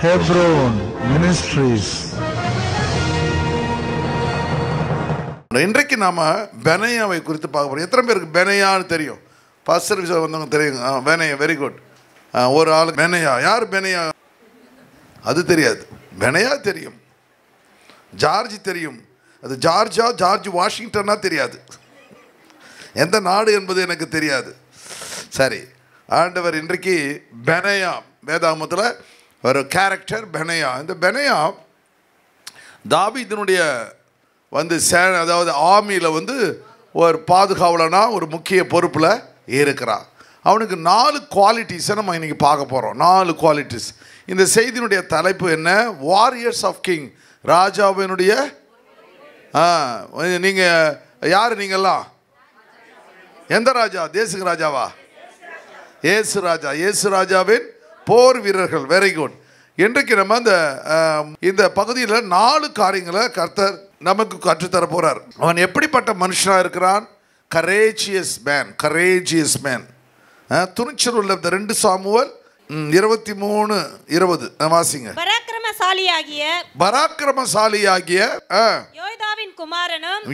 Hebron Ministries. இன்றைக்கு நாம பெனையாவை குறித்து பார்க்க போறோம். எத்தனை பேருக்கு பெனையான்னு தெரியும்? பாஸ்டர் விசா வந்தவங்க தெரியுங்க. பெனையா, வெரி குட். ஒரு ஆள் பெனையா. யார் பெனையா? அது தெரியாது. பெனையா தெரியும். ஜார்ஜ் தெரியும். அது ஜார்ஜ் வாஷிங்டன்னா தெரியாது. எந்த நாடு என்பது எனக்கு தெரியாது. சரி, ஆண்டவர் இன்றைக்கு பெனையா, வேதாகமத்தில் ஒரு கேரக்டர் பெனையா. இந்த பெனையா தாவீதினுடைய அதாவது ஆர்மியில் ஒரு பாதுகாவலனா ஒரு முக்கிய பொறுப்பில் இருக்கிறான். அவனுக்கு 4 குவாலிட்டிஸை நம்ம இன்றைக்கி பார்க்க போகிறோம். 4 குவாலிட்டிஸ். இந்த செய்தியினுடைய தலைப்பு என்ன? Warriors of king. ராஜாவினுடைய நீங்கள் யார்? நீங்கள்லாம் எந்த ராஜா? தேசுக்கு ராஜாவா? ஏசு ராஜா. ஏசு ராஜாவின் போர் வீரர்கள். Very good. இன்றைக்கு நம்ம இந்த பகுதியில் 4 காரியங்களை கர்த்தர் நமக்கு கற்றுத்தர போகிறார். அவன் எப்படிப்பட்ட மனுஷனாக இருக்கிறான்? Courageous man. துணிச்சல் உள்ள 2 சாமுவேல் 23:20 வாசிங்க. பராக்கிரமசாலியாகிய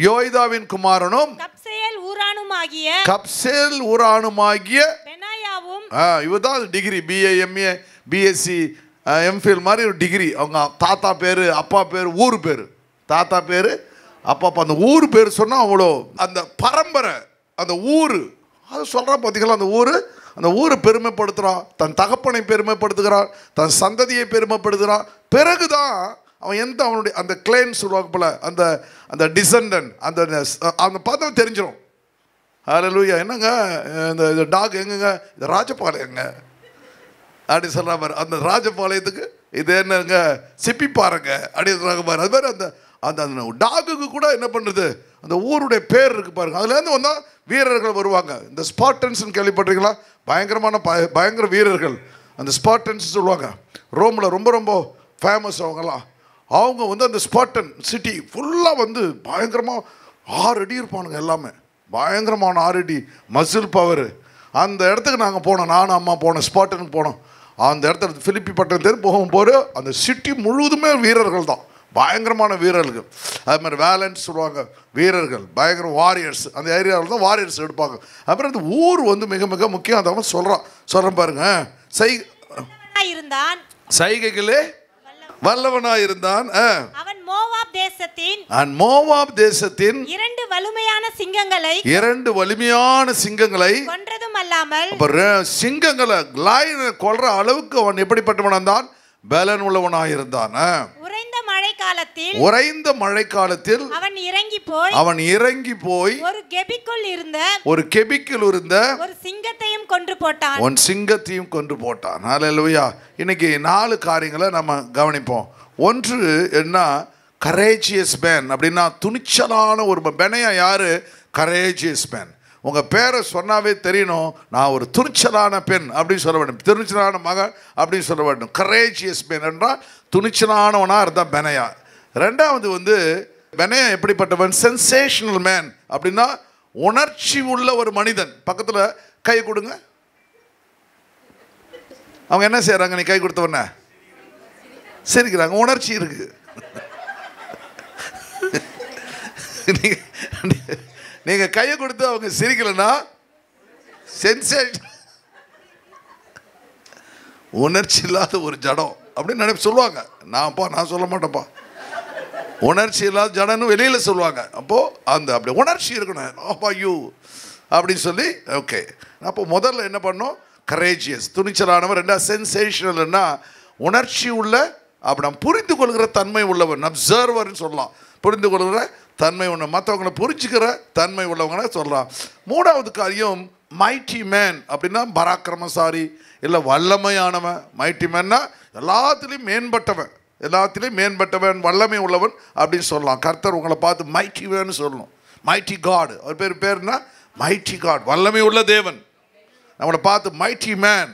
யோய்தாவின் குமாரனும் கப்சேல் ஊரானுமாகிய இவதான் degree, BA MA BSc MPhil மாதிரி ஒரு டிகிரி. அவங்க தாத்தா பேர், அப்பா பேர், ஊர் பேர். தாத்தா பேர், அப்பா அந்த ஊர் பேர் சொன்னால் அவ்வளோ அந்த பரம்பரை, அந்த ஊர் அது சொல்கிறான். பார்த்தீங்களா? அந்த ஊரை பெருமைப்படுத்துகிறான், தன் தகப்பனை பெருமைப்படுத்துகிறான், தன் சந்ததியை பெருமைப்படுத்துகிறான். பிறகுதான் அவன் அவனுடைய அந்த கிளைன் சொல்லுவாங்க போல, அந்த டிசெண்டன்ட் அந்த பார்த்தா தெரிஞ்சிடும். ஹல்லேலூயா. என்னங்க இந்த டாக் எங்கங்க? இந்த ராஜபாளையங்க அப்படி சொல்கிற பாரு. அந்த ராஜபாளையத்துக்கு இது என்னங்க? சிப்பி பாருங்க அப்படி சொல்கிறாங்க பாரு. அது மாதிரி அந்த டாகுக்கு கூட என்ன பண்ணுறது? அந்த ஊருடைய பேர் இருக்குது பாருங்க. அதுலேருந்து வந்தால் வீரர்கள் வருவாங்க. இந்த ஸ்பார்டன்ஸ்ன்னு கேள்விப்பட்டிருக்கீங்களா? பயங்கர வீரர்கள். அந்த ஸ்பார்டன்ஸ் சொல்லுவாங்க. ரோமில் ரொம்ப ரொம்ப ஃபேமஸ் அவங்கெல்லாம். அவங்க அந்த ஸ்பார்டன் சிட்டி ஃபுல்லாக பயங்கரமாக 6 அடி இருப்பானுங்க. எல்லாமே பயங்கரமான 6 அடி மசில் பவர். அந்த இடத்துக்கு நாங்கள் போனோம். நானும் அம்மா போனோம். ஸ்பார்டனுக்கு போனோம். அந்த இடத்துல பிலிப்பி பட்டணத்துலேருந்து போகும்போது அந்த சிட்டி முழுவதுமே வீரர்கள் தான். பயங்கரமான வீரர்கள். அது மாதிரி வேலன்ஸ் சொல்லுவாங்க, வீரர்கள், பயங்கர வாரியர்ஸ். அந்த ஏரியாவில் தான் வாரியர்ஸ் எடுப்பாங்க. அப்புறம் இந்த ஊர் மிக மிக முக்கியம். அதை சொல்கிறேன் பாருங்க. சைகைகளே வல்லவனாய் இருந்தான். அவன் மோவாப் தேசத்தின் 2 வலிமையான சிங்கங்களை கொன்றதும் அல்லாமல், சிங்கங்களை கொல்ற அளவுக்கு அவன் எப்படிப்பட்டவன் தான்? பலன் உள்ளவனாயிருந்தான். உறைந்த மழைக்காலத்தில் அவன் இறங்கி போய் ஒரு கெபிக்குள் இருந்த ஒரு சிங்கத்தையும் கொன்று போட்டான். ஹல்லேலூயா. இன்னைக்கு 4 காரியங்களை நம்ம கவனிப்போம். ஒன்று என்ன? Courageous man. அப்படின்னா துணிச்சலான ஒரு பெனையா. யாரு? Courageous man. உங்கள் பேரை சொன்னாவே தெரியணும், நான் ஒரு துணிச்சலான பெண் அப்படின்னு சொல்ல வேண்டும். துணிச்சலான மகன் அப்படின்னு சொல்ல வேண்டும். கரேஜியஸ் மேன் என்றால் துணிச்சலானவனாக இருந்தால் பெனையா. 2வது பெனையா எப்படிப்பட்டவன்? Sensational man. அப்படின்னா உணர்ச்சி உள்ள ஒரு மனிதன். பக்கத்தில் கை கொடுங்க. அவங்க என்ன செய்கிறாங்க? நீ கை கொடுத்தவன சிரிக்கிறாங்க. உணர்ச்சி இருக்கு. நீங்க கையை கொடுத்து அவங்க சிரிக்கலன்னா சென்சேஷன், உணர்ச்சி இல்லாத ஒரு ஜடம் அப்படின்னு சொல்லுவாங்க. நான் சொல்ல மாட்டேன்ப்பா. உணர்ச்சி இல்லாத ஜடன்னு வெளியில சொல்லுவாங்க. அப்போ அப்படி உணர்ச்சி இருக்கணும். அப்பா யூ அப்படின்னு சொல்லி. ஓகே, அப்போ முதல்ல என்ன பண்ணோம்? கரேஜியஸ், துணிச்சலானவன். 2 சென்சேஷனல்னா உணர்ச்சி உள்ள, அப்படி நம்ம புரிந்து கொள்கிற தன்மை உள்ளவன். அப்சர்வர்னு சொல்லலாம். புரிந்து கொள்கிற தன்மை உள்ள, மற்றவங்களை புரிஞ்சுக்கிற தன்மை உள்ளவங்க சொல்லலாம். 3வது காரியம் மைட்டி மேன். அப்படின்னா பராக்கிரமசாரி, இல்லை வல்லமையானவன். மைட்டி மேன்னா எல்லாத்துலேயும் மேம்பட்டவன், வல்லமை உள்ளவன் அப்படின்னு சொல்லலாம். கர்த்தர் உங்களை பார்த்து மைட்டி மேன் சொல்லணும். Mighty God. அவர் பேர்னா மைட்டி காட், வல்லமை உள்ள தேவன். நம்மளை பார்த்து மைட்டி மேன்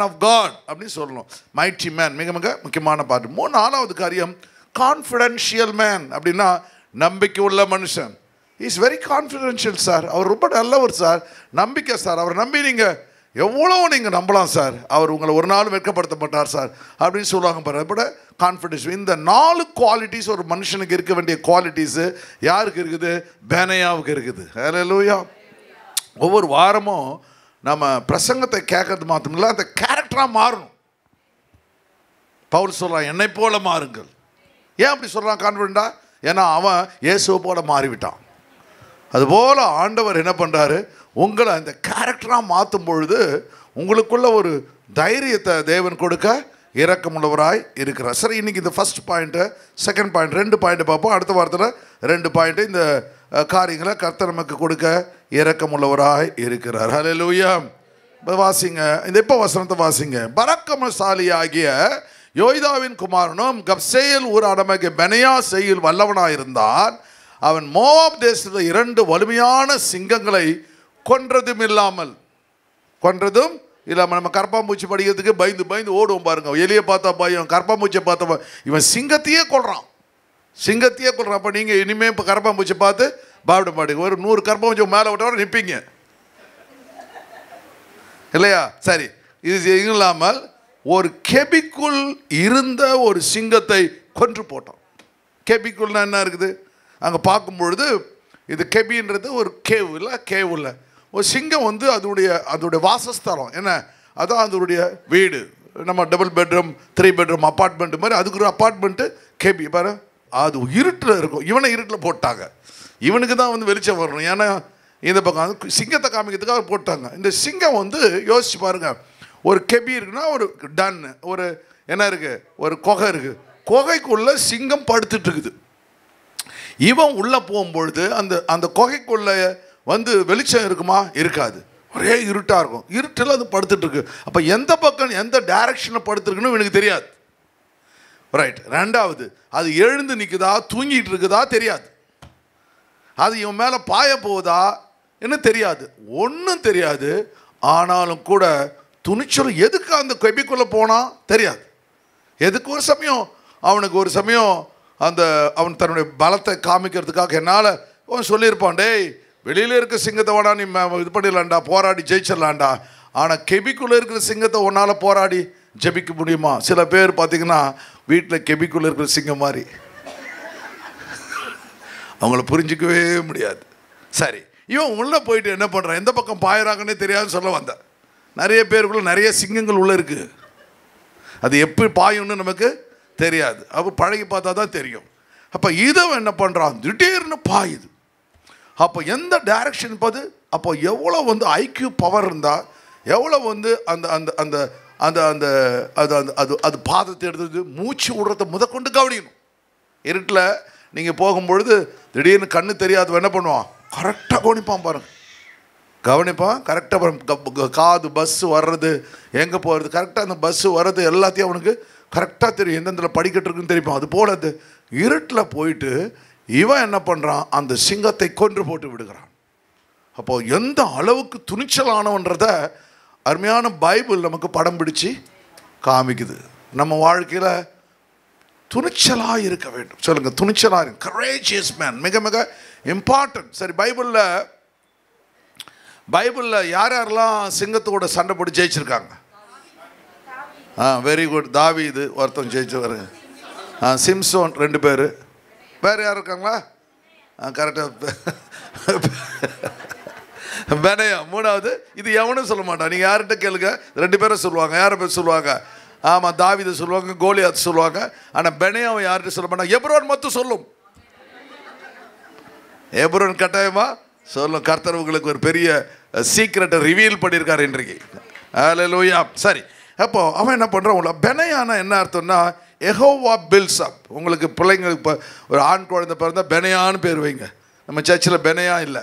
ஆஃப் காட் அப்படின்னு சொல்லணும். மைட்டி மேன் மிக மிக முக்கியமான பாட்டு. 4வது காரியம் கான்ஃபிடென்ஷியல் மேன். அப்படின்னா நம்பிக்கை உள்ள மனுஷன். Is very confidential sir. அவர் ரொம்ப நல்லவர் சார், நம்பிக்கை சார். அவர் நம்பி நீங்கள் எவ்வளோ நீங்கள் நம்பலாம் சார், அவர் உங்களை ஒரு நாள் வெட்கப்படுத்த மாட்டார் சார் அப்படின்னு சொல்லுவாங்க பாருங்க. பட் கான்ஃபிடன்ஸ், இந்த 4 குவாலிட்டிஸ் ஒரு மனுஷனுக்கு இருக்க வேண்டிய குவாலிட்டிஸு யாருக்கு இருக்குது? பெனாயாவுக்கு இருக்குது. ஹல்லேலூயா. ஒவ்வொரு வாரமும் நம்ம பிரசங்கத்தை கேட்கறது மாத்திரமில்ல, அந்த கேரக்டராக மாறணும். பவுல் சொல்கிறான், என்னை போல மாறுங்கள். ஏன் அப்படி சொல்கிறான் கான்ஃபிடென்ட்டா? ஏன்னா அவன் இயேசுவை போல மாறிவிட்டான். அதுபோல் ஆண்டவர் என்ன பண்ணுறாரு, உங்களை அந்த கேரக்டராக மாற்றும் பொழுது உங்களுக்குள்ள ஒரு தைரியத்தை தேவன் கொடுக்க இரக்கமுள்ளவராய் இருக்கிறார். சரி, இன்றைக்கி இந்த first point, second point, 2 point பார்ப்போம். அடுத்த வாரத்தில் 2 பாயிண்ட்டு இந்த காரியங்களை கர்த்தர் நமக்கு கொடுக்க இரக்கமுள்ளவராய் இருக்கிறார். ஹல்லேலூயா. வாசிங்க, இந்த இப்போ வசனத்தை வாசிங்க. பராக்கிரமசாலியாகிய யோய்தாவின் குமாரனும் கப்சேல் ஊராடமாகிய பெனாயா செய்யில் வல்லவனாயிருந்தான். அவன் மோவாப் தேசத்தில் 2 வலிமையான சிங்கங்களை கொன்றதும் இல்லாமல் நம்ம கரப்பாம்பூச்சி படிக்கிறதுக்கு பயந்து பயந்து ஓடுவோம் பாருங்க. எலியை பார்த்தா பயம், கரப்பாம்பூச்சியை பார்த்தா இவன் சிங்கத்தையே கொள்றான். அப்போ நீங்கள் இனிமேல் இப்போ கரப்பாம்பூச்சி பார்த்து பயப்பட மாட்டீங்க. ஒரு 100 கரப்பாம்பூச்சி மேலே விட்டவரை நிற்பீங்க இல்லையா? சரி, இது இல்லாமல் ஒரு கெபிக்குள் இருந்த ஒரு சிங்கத்தை கொன்று போட்டான். கெபிக்குள்னா என்ன இருக்குது? அங்கே பார்க்கும்பொழுது இது கெபின்றது ஒரு கேவ் இல்லை, ஒரு சிங்கம் வந்து அதோடைய வாசஸ்தலம் என்ன, அதான் அதோடைய வீடு. நம்ம டபுள் பெட்ரூம் 3 பெட்ரூம் அப்பார்ட்மெண்ட் மாதிரி அதுக்கு ஒரு அப்பார்ட்மெண்ட்டு கெபி பாரு. அது இருட்டில் இருக்கும். இவனை இருட்டில் போட்டாங்க. இவனுக்கு தான் வந்து வெளிச்சம் வரணும். ஏன்னா இந்த பக்கம் சிங்கத்தை காமிக்கிறதுக்காக போட்டாங்க. இந்த சிங்கம் வந்து யோசிச்சு பாருங்க, ஒரு கெபி இருக்குன்னா ஒரு டன், ஒரு என்ன இருக்குது, ஒரு குகை இருக்குது. குகைக்குள்ளே சிங்கம் படுத்துட்டு இருக்குது. இவன் உள்ளே போகும்பொழுது அந்த குகைக்குள்ளே வந்து வெளிச்சம் இருக்குமா? இருக்காது. ஒரே இருட்டாக இருக்கும். இருட்டில் அது படுத்துட்ருக்கு. அப்போ எந்த பக்கம் எந்த டைரக்ஷனில் படுத்துருக்குன்னு எனக்கு தெரியாது. ரைட். 2வது, அது எழுந்து நிற்குதா தூங்கிட்டு இருக்குதா தெரியாது. அது இவன் மேலே பாய போகுதா என்ன தெரியாது, ஒன்றும் தெரியாது. ஆனாலும் கூட துணிச்சல் எதுக்கு அந்த கெபிக்குள்ளே போனால் தெரியாது. எதுக்கு ஒரு சமயம் அவன் தன்னுடைய பலத்தை காமிக்கிறதுக்காக என்னால் அவன் சொல்லியிருப்பான், டேய் வெளியில் இருக்க சிங்கத்தை வேணா நீ இது பண்ணிடலாண்டா, போராடி ஜெயிச்சிடலாண்டா. ஆனால் கெபிக்குள்ளே இருக்கிற சிங்கத்தை ஒன்றால் போராடி ஜெபிக்க முடியுமா? சில பேர் பார்த்தீங்கன்னா வீட்டில் கெபிக்குள்ளே இருக்கிற சிங்கம் மாதிரி அவங்கள புரிஞ்சிக்கவே முடியாது. சரி, இவன் உள்ளே போயிட்டு என்ன பண்ணுறான், எந்த பக்கம் பாயிறாங்கன்னே தெரியாதுன்னு சொல்ல வந்தேன். நிறைய பேருக்குள்ள நிறைய சிங்கங்கள் உள்ளே இருக்குது. அது எப்படி பாயும்னு நமக்கு தெரியாது. அப்போ பழகி பார்த்தா தான் தெரியும். அப்போ இதை என்ன பண்ணுறான், திடீர்னு பாயுது. அப்போ எந்த டைரக்ஷன் பார்த்து, அப்போ எவ்வளோ வந்து ஐக்யூ பவர் இருந்தால், எவ்வளோ வந்து அந்த அந்த அந்த அந்த அந்த அது அந்த அது அது பாதத்தை எடுத்து மூச்சு விடுறத முதற்கொண்டு கவனிக்கணும். இருட்டில் நீங்கள் போகும்பொழுது திடீர்னு கண்ணு தெரியாதவன் என்ன பண்ணுவான், கரெக்டாக கவனிப்பான், கரெக்டாக காது பஸ்ஸு வர்றது எங்கே போகிறது, கரெக்டாக அந்த பஸ்ஸு வர்றது எல்லாத்தையும் அவனுக்கு கரெக்டாக தெரியும். எந்தெந்த படிக்கட்டு இருக்குன்னு தெரியும். அது போல் அது இருட்டில் போயிட்டு இவன் என்ன பண்ணுறான், அந்த சிங்கத்தை கொன்று போட்டு விடுகிறான். அப்போது எந்த அளவுக்கு துணிச்சலானவன்றதை அருமையான பைபிள் நமக்கு படம் பிடிச்சி காமிக்குது. நம்ம வாழ்க்கையில் துணிச்சலாக இருக்க வேண்டும். சொல்லுங்கள், துணிச்சலாக இருக்கு. கரேஜியஸ் மேன் மிக மிக இம்பார்ட்டன்ட். சரி, பைபிளில் யாரெல்லாம் சிங்கத்தோட சண்டை போட்டு ஜெயிச்சிருக்காங்க? Very good. தாவீது ஒருத்தன் ஜெயிச்சவர். சிம்சோன் 2 பேர். வேறு யார் இருக்காங்களா? கரெக்டாக பெனாயா 3வது. இது எவனும் சொல்ல மாட்டான். நீங்கள் யார்கிட்ட கேளுங்க, 2 பேரை சொல்லுவாங்க. யாரை பேர் சொல்லுவாங்க? ஆமாம், தாவீதை சொல்லுவாங்க, கோலியாத் சொல்லுவாங்க. ஆனால் பெனாயாவை யார்கிட்ட சொல்ல மாட்டாங்க. எப்ரோன் மட்டும் சொல்லும். எப்ரோன் கட்டாயமாக சொல்லும். கர்த்தர் உங்களுக்கு ஒரு பெரிய சீக்ரெட்டை ரிவீல் பண்ணியிருக்காரு இன்றைக்கு. ஹல்லேலூயா. சரி, அப்போ அவன் என்ன பண்ணுறான், பெனாயானா என்ன அர்த்தம்னா யெகோவா பில்ஸ் அப். உங்களுக்கு பிள்ளைங்களுக்கு இப்போ ஒரு ஆண் குழந்தை பிறந்தால் பெனாயான்னு பேர் வைங்க. நம்ம சர்ச்சில் பெனாயா இல்லை,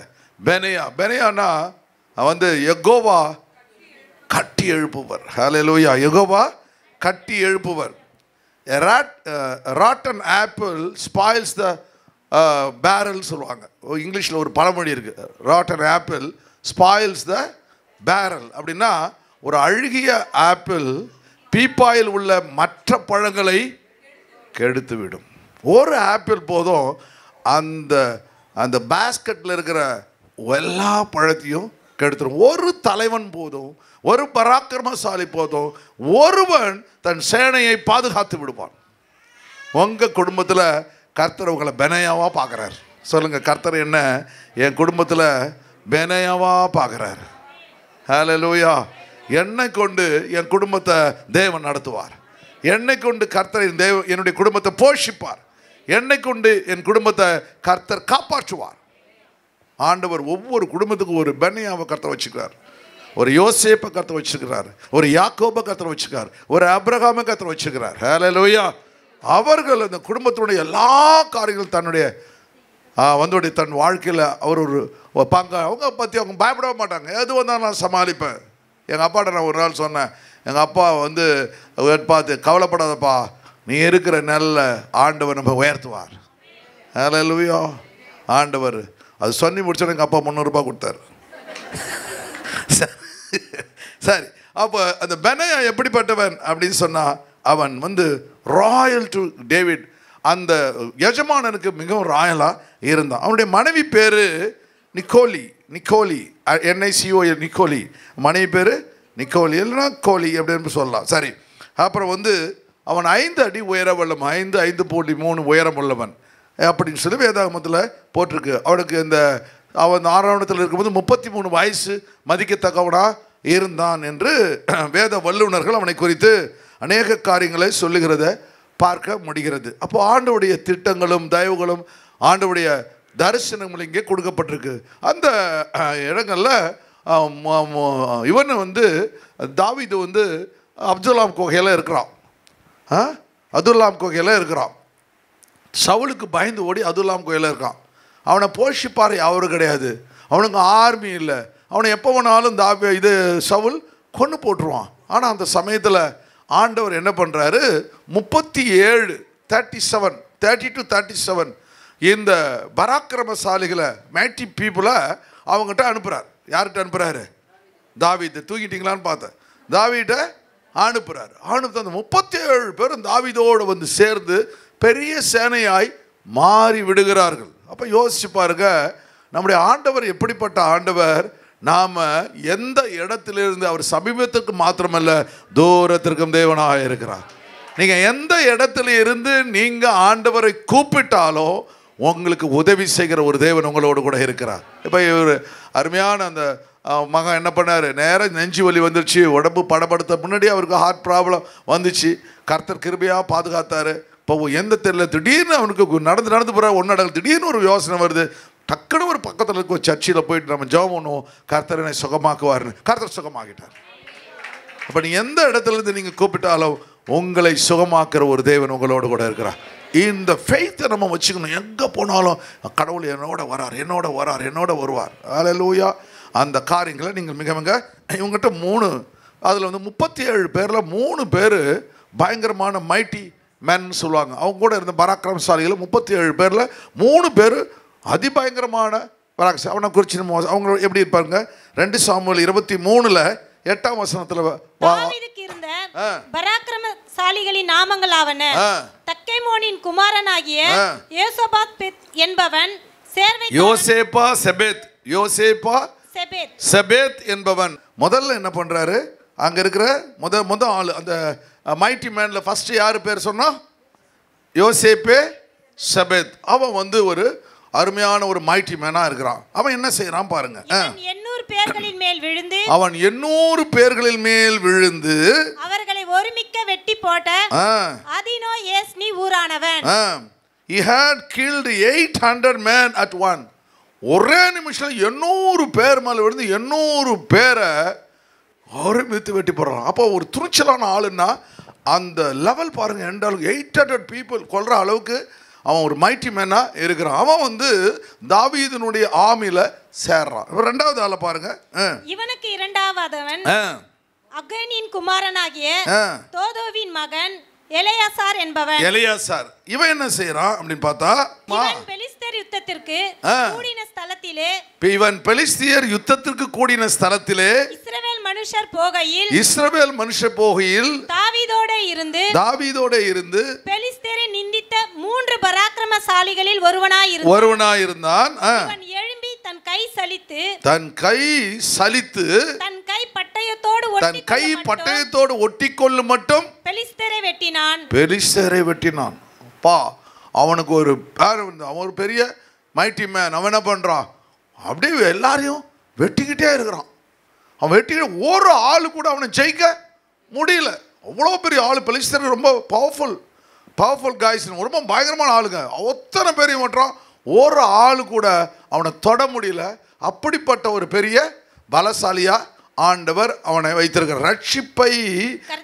பெனாயானா வந்து யெகோவா கட்டி எழுப்புவர். ஹல்லேலூயா. யெகோவா கட்டி எழுப்புவர். ராட்டன் ஆப்பிள் ஸ்பாயில்ஸ் த பேரல் சொல்லுவாங்க. இங்கிலீஷில் ஒரு பழமொழி இருக்குது, ராட்டன் ஆப்பிள் ஸ்பாயில்ஸ் த பேரல். அப்படின்னா ஒரு அழுகிய ஆப்பிள் பீப்பாயில் உள்ள மற்ற பழங்களை கெடுத்து விடும். ஒரு ஆப்பிள் போதும் அந்த அந்த பேஸ்கெட்டில் இருக்கிற எல்லா பழத்தையும் கெடுத்துரும். ஒரு தலைவன் போதும், ஒரு பராக்கிரமசாலி போதும், ஒருவன் தன் சேனையை பாதுகாத்து விடுவான். உங்க குடும்பத்தில் கர்த்தர் உங்களை பெனாயாவா பார்க்குறாரு. சொல்லுங்க, கர்த்தர் என்ன என் குடும்பத்தில் பெனாயாவா பார்க்குறாரு. ஹல்லேலூயா. என்னை கொண்டு என் குடும்பத்தை தேவன் நடத்துவார். என்னை கொண்டு கர்த்தர் என்னுடைய குடும்பத்தை போஷிப்பார். என்னை கொண்டு என் குடும்பத்தை கர்த்தர் காப்பாற்றுவார். ஆண்டவர் ஒவ்வொரு குடும்பத்துக்கும் ஒரு பெனாயாவை கர்த்தர் வச்சுக்கிறார். ஒரு யோசேப்பை கர்த்தர் வச்சுக்கிறார். ஒரு யாக்கோபை கர்த்தர் வச்சுக்கிறார். ஒரு ஆபிரகாமை கர்த்தர் வச்சுக்கிறார். ஹல்லேலூயா. அவர்கள் அந்த குடும்பத்தினுடைய எல்லா காரியங்களும் தன்னுடைய தன் வாழ்க்கையில் அவர் ஒரு பங்கு அவங்க பற்றி அவங்க பயப்படவே மாட்டாங்க. எது வந்தாலும் நான் சமாளிப்பேன். எங்கள் அப்பாட்ட நான் ஒரு நாள் சொன்னேன், எங்கள் அப்பா பார்த்து கவலைப்படாதப்பா, நீ இருக்கிற நல்ல ஆண்டவர் நம்ம உயர்த்துவார். ஹல்லேலூயா. ஆண்டவர் அது சொல்லி முடிச்சோட எங்கள் அப்பா 300 ரூபாய் கொடுத்தாரு. சரி, அப்போ அந்த பெனாயா எப்படிப்பட்டவன் அப்படின்னு சொன்னால், அவன் ராயல் டு டேவிட், அந்த எஜமானனுக்கு மிகவும் ராயலாக இருந்தான். அவனுடைய மனைவி பேர் நிக்கோலி. NICOL Nicole. மனைவி பேர் நிக்கோலி, இல்லைன்னா கோலி அப்படின்னு சொல்லலாம். சரி, அப்புறம் அவன் 5 அடி உயர உள்ளவன், 5.3 உயரம் உள்ளவன் அப்படின்னு சொல்லி வேதாகமத்தில் போட்டிருக்கு. அவனுக்கு அவன் ஆராவணத்தில் இருக்கும்போது 33 வயசு மதிக்கத்தக்கவனாக இருந்தான் என்று வேத வல்லுநர்கள் அவனை குறித்து அநேக காரியங்களை சொல்லுகிறத பார்க்க முடிகிறது. அப்போ ஆண்டவுடைய திட்டங்களும் தயவுகளும் ஆண்டவுடைய தரிசனங்களும் இங்கே கொடுக்கப்பட்டிருக்கு. அந்த இடங்களில் இவன் தாவீது அப்துல்லாம் குகையில் இருக்கிறான். அதுல்லாம் குகையில் இருக்கிறான். சவுலுக்கு பயந்து ஓடி அதுல்லாம் குகையில் இருக்கான். அவனை போஷிப்பார் அவரு கிடையாது. அவனுக்கு ஆர்மி இல்லை. அவனை எப்போ வேணாலும் சவுல் கொன்று போட்டுருவான். ஆனால் அந்த சமயத்தில் ஆண்டவர் என்ன பண்ணுறாரு, 30 to 37 இந்த பராக்கிரமசாலிகளை மேட்டி பீப்புளை அவங்ககிட்ட அனுப்புகிறார். யார்கிட்ட அனுப்புகிறாரு? தாவீது. தூங்கிட்டீங்களான்னு பார்த்தேன். தாவீட்டை அனுப்புகிறார். அந்த 37 பேரும் தாவீதோடு சேர்ந்து பெரிய சேனையாய் மாறி விடுகிறார்கள். அப்போ யோசிச்சு பாருங்க, நம்முடைய ஆண்டவர் எப்படிப்பட்ட ஆண்டவர். நாம் எந்த இடத்திலிருந்து, அவர் சமீபத்திற்கு மாத்திரமல்ல தூரத்திற்கும் தேவனாக இருக்கிறார். நீங்கள் எந்த இடத்துல இருந்து நீங்கள் ஆண்டவரை கூப்பிட்டாலோ உங்களுக்கு உதவி செய்கிற ஒரு தேவன் உங்களோடு கூட இருக்கிறார். இப்போ இவர் அருமையான அந்த மகன் என்ன பண்ணார், நேராக நெஞ்சு வலி வந்துருச்சு, உடம்பு படப்படுத்த முன்னாடி அவருக்கு ஹார்ட் ப்ராப்ளம் வந்துச்சு. கர்த்தர் கிருபையாக பாதுகாத்தார். இப்போ எந்த தெரியல, திடீர்னு அவனுக்கு நடந்து போகிற ஒன்று திடீர்னு ஒரு யோசனை வருது. டக்குன்னு ஒரு பக்கத்தில் இருக்க ஒரு சர்ச்சில் போயிட்டு நம்ம ஜெபம் பண்ணுவோம், கர்த்தரனை சுகமாக்குவார்னு. கர்த்தர் சுகமாக்கிட்டார். அப்போ நீங்கள் எந்த இடத்துலேருந்து நீங்கள் கூப்பிட்டாலும் உங்களை சுகமாக்குற ஒரு தேவன் உங்களோடு கூட இருக்கிறார். இந்த ஃபெய்த்தை நம்ம வச்சுக்கணும். எங்கே போனாலும் கடவுள் என்னோட வருவார். ஹல்லேலூயா. அந்த காரியங்களை நீங்கள் மிக மிக இவங்ககிட்ட 3 அதில் 37 பேரில் 3 பேர் பயங்கரமான மைட்டி மேன் சொல்லுவாங்க. அவங்க கூட இருந்த பராக்கிரமசாலிகள் 37 பேரில் 3 பேர் அதிபயங்கரமான பராக்கிரம. அவனை குறித்து அவங்க எப்படி இருப்பாங்க? 2 சாமுவேல் 23 8ஆம் வசனத்தில் பராக்கிரமசாலிகளின் நாமங்கள் ஆவன. தக்கேமோனின் குமாரனாகிய யோசபாத் என்பவன், செபேத் என்பவன் முதல்ல என்ன பண்றாரு, அங்க இருக்கிற முத ஆளு அந்த மைட்டி மேன்ல ஃபர்ஸ்ட் யாரு பேர் சொன்னா? யோசேப்பே செபேத். அவன் ஒரு அருமையான ஒரு மைட்டி மேனா இருக்கிறான். அவன் என்ன செய்யறான் பாருங்க. அவன் 800 பேர்களின் மேல் விழுந்து அவர்களை ஒருமிக்க வெட்டி போட்ட அதினோ ஏஸ்னி ஊரானவன். He had killed 800 men at one. ஒரே நிமிஷம் 800 பேர் மேல விழுந்து 800 பேரை ஒருமித்து வெட்டி போடுறான். அப்போ ஒரு துணிச்சலான ஆளுன்னா அந்த லெவல் பாருங்க. 800 people கொல்ற அளவுக்கு அவன் ஒரு மைட்டி மேனா இருக்கிறான். அவன் தாவீதினுடைய ஆர்மியில சேர்றான். ரெண்டாவது ஆளை பாருங்க. இவனுக்கு இரண்டாவதவன் அகனின் குமாரனாகிய தோதோவின் மகன் எலியாசார் என்பவன். இவன் என்ன செய்யறான் அப்படின்னு பார்த்தா, பெலிஸ்தர் யுத்தத்திற்கு கூடின ஸ்தலத்திலே இஸ்ரவேல் மனுஷர் போகையில் தாவீதோட இருந்து பெலிஸ்தரை நிந்தித்த 3 பராக்கிரமசாலிகளில் ஒருவனாய் இருந்தான். இவன் எழும்பி தன் தன் கை சலித்து தன் கை பட்டயத்தோடு ஒட்டிக்கொள்ளு மட்டும் பெலிஸ்தரை வெட்டினான். பா, அவனுக்கு ஒரு அவன் ஒரு பெரிய மைட்டி மேன். அவன் என்ன பண்றான்? அப்படியே எல்லாரையும் வெட்டிக்கிட்டே இருக்கிறான். அவன் வெட்டிக்கிட்டு ஒரு ஆளு கூட அவனை ஜெயிக்க முடியல. அவ்வளோ பெரிய ஆளு. பெலிஸ்தர் ரொம்ப பவர்ஃபுல் காய்ஸ், ரொம்ப பயங்கரமான ஆளுங்க. அத்தனை பேரையும் மாட்டான், ஒரு ஆளு கூட அவனை தொட முடியல. அப்படிப்பட்ட ஒரு பெரிய பலசாலியா ஆண்டவர் அவனை வைத்திருக்கிறார். ரட்சிப்பை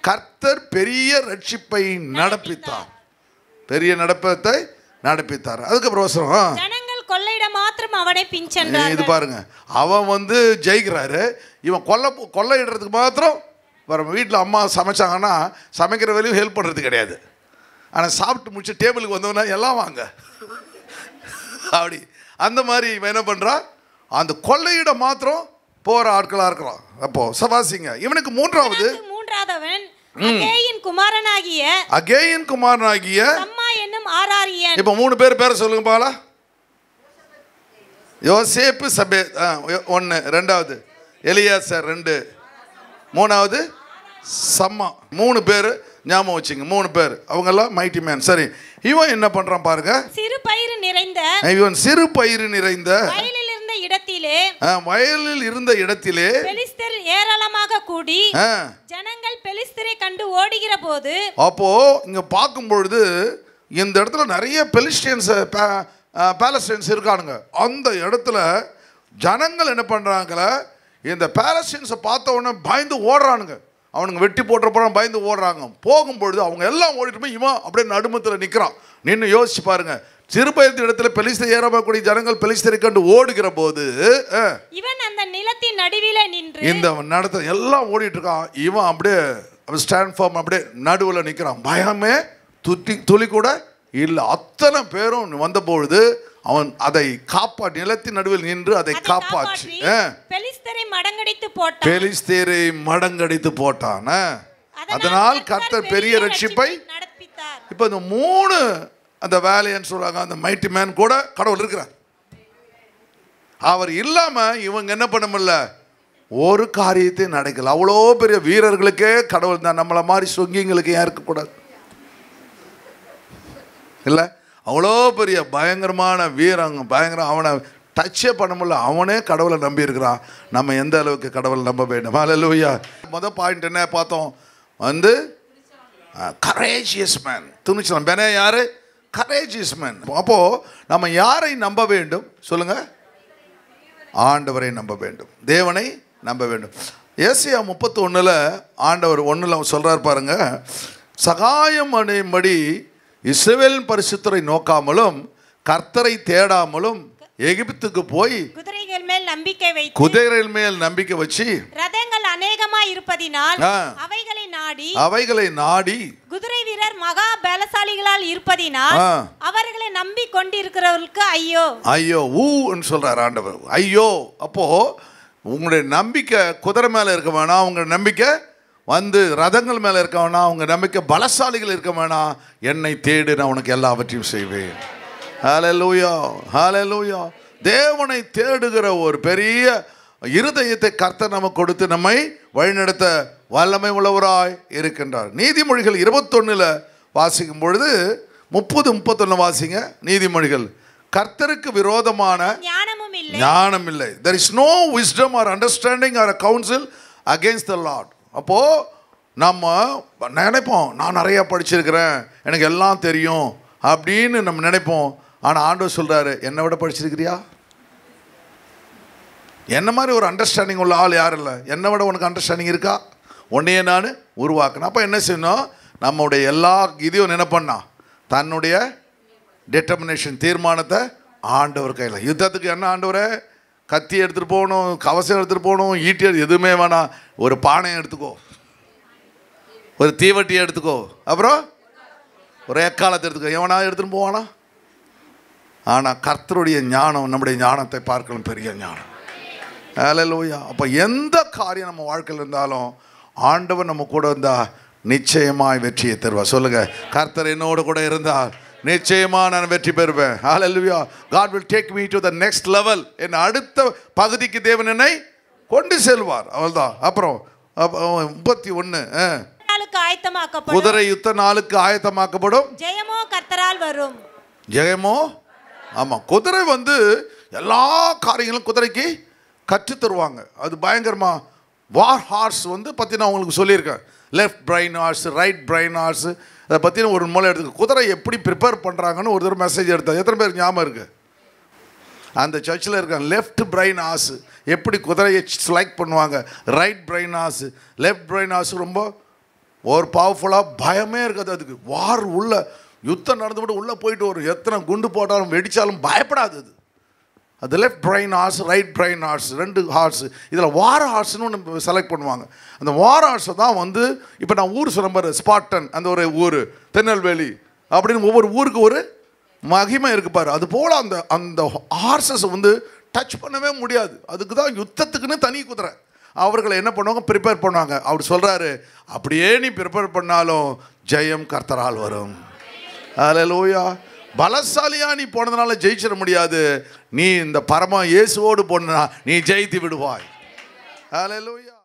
கர்த்தர் பெரிய ரட்சிப்பை நடப்பித்தார். பெரிய நடப்பத்தை நடப்பித்தார். அதுக்கப்புறம் ஜனங்கள் கொள்ளையிட மாத்திரம் அவனை பின்சென்றார்கள். இது பாருங்க, அவன் ஜெயிக்கிறாரு. இவன் கொள்ளையிடுறதுக்கு மாத்திரம் வர. வீட்டில் அம்மா சமைச்சாங்கன்னா சமைக்கிற வேலையும் ஹெல்ப் பண்ணுறது கிடையாது. ஆனால் சாப்பிட்டு முடிச்சு டேபிளுக்கு வந்தவனா எல்லாம் வாங்க அப்படி அந்த மாதிரி இவன் என்ன பண்ணுறான்? அந்த கொள்ளையிட மாத்திரம் போகிற ஆட்களாக இருக்கிறான். அப்போ சவாசிங்க. இவனுக்கு மூன்றாவதவன் அகேயின் குமாரனாகிய சம்மா என்னும் ஆராரியன். இப்போ 3 பேரை சொல்லுங்க பாலா. யோசேப்பு சபே 1, 2வது எலியாசர் 2, 3வது சம்மா. 3 பேர் ஞாபகம் வச்சுங்க. 3 பேர் அவங்க எல்லாம் மைட்டி மேன். சரி, இவன் என்ன பண்றான் பாருங்க. சிறு பயிர் நிறைந்த வயலில் இருந்த இடத்திலே பெலிஸ்தர் ஏராளமாக கூடி ஜனங்கள் பெலிஸ்தரை கண்டு ஓடுகிற போது, அப்போ இங்க பார்க்கும் பொழுது இந்த இடத்துல நிறைய பெலிஸ்டியன்ஸ் பாலஸ்டைன்ஸ் இருக்கானுங்க. அந்த இடத்துல ஜனங்கள் என்ன பண்றாங்க? இந்த பாலஸ்டைன்ஸை பார்த்த உடனே பயந்து ஓடுறானுங்க. அவனுங்க வெட்டி போட்டுறப்பறம் பயந்து ஓடுறாங்க. போகும்பொழுது அவங்க எல்லாம் ஓடிட்டு போய் இவன் அப்படியே நடுமத்தில் நிற்கிறான். நின்று யோசிச்சு பாருங்க. சிறுபயத்து இடத்துல பெலிஸ்தர் ஏறக்கூடிய ஜனங்கள் பெலிஸ்தரை கண்டு ஓடுகிற போது இவன் அந்த நிலத்தின் நடுவிலே நின்று, இந்த நடத்த எல்லாம் ஓடிட்டு இருக்கான். இவன் அப்படியே ஸ்டாண்ட் ஃபார்ம் அப்படியே நடுவில் நிற்கிறான். பயமே துளி கூட இல்லை. அத்தனை பேரும் வந்த பொழுது அவன் அதை காப்பாற்றி, நிலத்தின் நடுவில் நின்று அதை காப்பாற்றி பெலிஸ்தரை மடங்கடித்து போட்டான். அதனால் கர்த்தர் பெரிய ரட்சிப்பை நடப்பித்தார். இப்போ இந்த 3 அந்த வேலைன்னு சொல்றாங்க. அந்த மைட்டி மேன் கூட கடவுள் இருக்கிறார். அவர் இல்லாம இவங்க என்ன பண்ண முடியல, ஒரு காரியத்தை நடக்கல. அவ்வளோ பெரிய வீரர்களுக்கே கடவுள் தான். நம்மளை மாதிரி சொங்கிங்களுக்கு ஏன் இருக்கக்கூடாது இல்லை? அவ்வளோ பெரிய பயங்கரமான வீரங்க, பயங்கரம். அவனை டச்சே பண்ண முடியல. அவனே கடவுளை நம்பி இருக்கிறான். நம்ம எந்த அளவுக்கு கடவுளை நம்ப வேண்டும்? ஹல்லேலூயா. முதல் பாயிண்ட் என்ன பார்த்தோம்? Courageous man. துணிச்சலாம். பெனே யாரு? Courageous man. அப்போ நம்ம யாரை நம்ப வேண்டும் சொல்லுங்க? ஆண்டவரை நம்ப வேண்டும், தேவனை நம்ப வேண்டும். ஏசாயா 31 ஆண்டவர் 1 சொல்றார் பாருங்க. சகாயம் அடையும்படி இஸ்ரவேலின் பரிசுத்தரை நோக்காமலும் கர்த்தரை தேடாமலும் எகிப்துக்கு போய் குதிரைகள் மேல் நம்பிக்கை வச்சு ரதங்கள் அநேகமாய் இருப்பதினால் அவைகளை நாடி குதிரை வீரர் மகா பலசாலிகளால் இருப்பதினால் அவர்களை நம்பி கொண்டிருக்கிறவர்களுக்கு ஐயோ ஊன்னு சொல்றார் ஆண்டவர். ஐயோ. அப்போ உங்களுடைய நம்பிக்கை குதிரை மேல இருக்க வேணாம். உங்களுடைய நம்பிக்கை ரதங்கள் மேல இருக்க வேணாம். உங்க நம்பிக்கை பலசாலிகள் இருக்க வேணாம். என்னை தேடு, நான் உனக்கு எல்லாவற்றையும் செய்வேன். ஹல்லேலூயா, ஹல்லேலூயா. தேவனை தேடுகிற ஒரு பெரிய இருதயத்தை கர்த்தர் நமக்கு கொடுத்து நம்மை வழிநடத்த வல்லமை உள்ளவராய் இருக்கின்றார். நீதிமொழிகள் 21 வாசிக்கும் பொழுது 30-31 வாசிங்க. நீதிமொழிகள். கர்த்தருக்கு விரோதமான ஞானம் இல்லை. There is no wisdom or understanding or a counsel against the Lord. அப்போ நம்ம நினைப்போம், நான் நிறைய படிச்சிருக்கிறேன், எனக்கு எல்லாம் தெரியும் அப்படின்னு நம்ம நினைப்போம். ஆனால் ஆண்டவர் சொல்றாரு, என்னை விட படிச்சிருக்கிறியா? என்ன மாதிரி ஒரு அண்டர்ஸ்டாண்டிங் உள்ள ஆள் யாரும் இல்லை. என்னை விட உனக்கு அண்டர்ஸ்டாண்டிங் இருக்கா? உன்னையே நான் உருவாக்கினேன். அப்போ என்ன செய்யணும்? நம்முடைய எல்லா இதையும் என்ன பண்ணா, தன்னுடைய டெட்டர்மினேஷன் தீர்மானத்தை ஆண்டவர் கையில். யுத்தத்துக்கு என்ன ஆண்டவரை கத்தி எடுத்துகிட்டு போகணும், கவசம் எடுத்துகிட்டு போகணும், ஈட்டி எதுவுமே வேணாம். ஒரு பானையை எடுத்துக்கோ, ஒரு தீவட்டியை எடுத்துக்கோ, அப்புறம் ஒரு எக்காலத்தை எடுத்துக்கோ. எவனா எடுத்துகிட்டு போவானா? ஆனால் கர்த்தருடைய ஞானம் நம்முடைய ஞானத்தை பார்க்கணும், பெரிய ஞானம். ஹல்லேலூயா. அப்போ எந்த காரியம் நம்ம வாழ்க்கையில் இருந்தாலும் ஆண்டவர் நம்ம கூட இருந்தால் நிச்சயமாய் வெற்றியை தருவார். சொல்லுங்க, கர்த்தர் என்னோடு கூட இருந்தால் நிச்சயமா நான் வெற்றி பெறுவேன். ஹalleluya. God will take me to the next level. என் அடுத்த பகுதிக்கு தேவன் என்னை கொண்டு செல்வார். அவ்வளவுதான். அப்புறம் 31 குதிரை யுத்த நாளுக்கு ஆயத்தமாக்கப்படும், ஜெயமோ கர்த்தரால் வரும். ஜெயமோ, ஆமா, குதிரை வந்து எல்லா காரியங்களும் குதிரைக்கு கற்று தருவாங்க. அது பயங்கரமா. வார் ஹார்ஸ் வந்து பற்றி நான் உங்களுக்கு சொல்லியிருக்கேன். Left brain horse, right brain horse, அதை பற்றி ஒரு மூளை எடுத்துக்க. குதிரை எப்படி ப்ரிப்பேர் பண்ணுறாங்கன்னு ஒரு தடவை மெசேஜ் எடுத்தேன். எத்தனை பேருக்கு ஞாபகம் இருக்குது? அந்த சர்ச்சில் இருக்காங்க. லெஃப்ட் பிரைன் ஹார்ஸ் எப்படி குதிரையை செலக்ட் பண்ணுவாங்க, right brain horse, left brain horse ரொம்ப ஒரு பவர்ஃபுல்லாக, பயமே இருக்காது அதுக்கு. வார் உள்ள யுத்தம் நடந்துவிட்டு உள்ளே போயிட்டு வரும். எத்தனை குண்டு போட்டாலும் வெடித்தாலும் பயப்படாது அது. அது left brain horse, right brain horse, 2 horse. இதில் வார் ஹார்ஸ்னு ஒன்று செலக்ட் பண்ணுவாங்க. அந்த வார் ஹார்ஸை தான் வந்து இப்போ நான் ஊர் சொன்ன பாரு, ஸ்பாட்டன் அந்த ஒரு ஊர், திருநெல்வேலி அப்படின்னு ஒவ்வொரு ஊருக்கு ஒரு மகிமை இருக்கு பாரு. அது போல் அந்த அந்த ஹார்ஸஸ் வந்து டச் பண்ணவே முடியாது. அதுக்கு தான் யுத்தத்துக்குன்னு தனி குதிரை. அவர்களை என்ன பண்ணுவாங்க, ப்ரிப்பேர் பண்ணுவாங்க. அவர் சொல்கிறாரு, அப்படியே நீ ப்ரிப்பேர் பண்ணாலும் ஜெயம் கர்த்தரால் வரும். ஹல்லேலூயா. பலசாலியா நீ போனதுனால ஜெயிச்சிட முடியாது. நீ இந்த பரம இயேசுவோடு போனா நீ ஜெயித்து விடுவாய். ஹல்லேலூயா.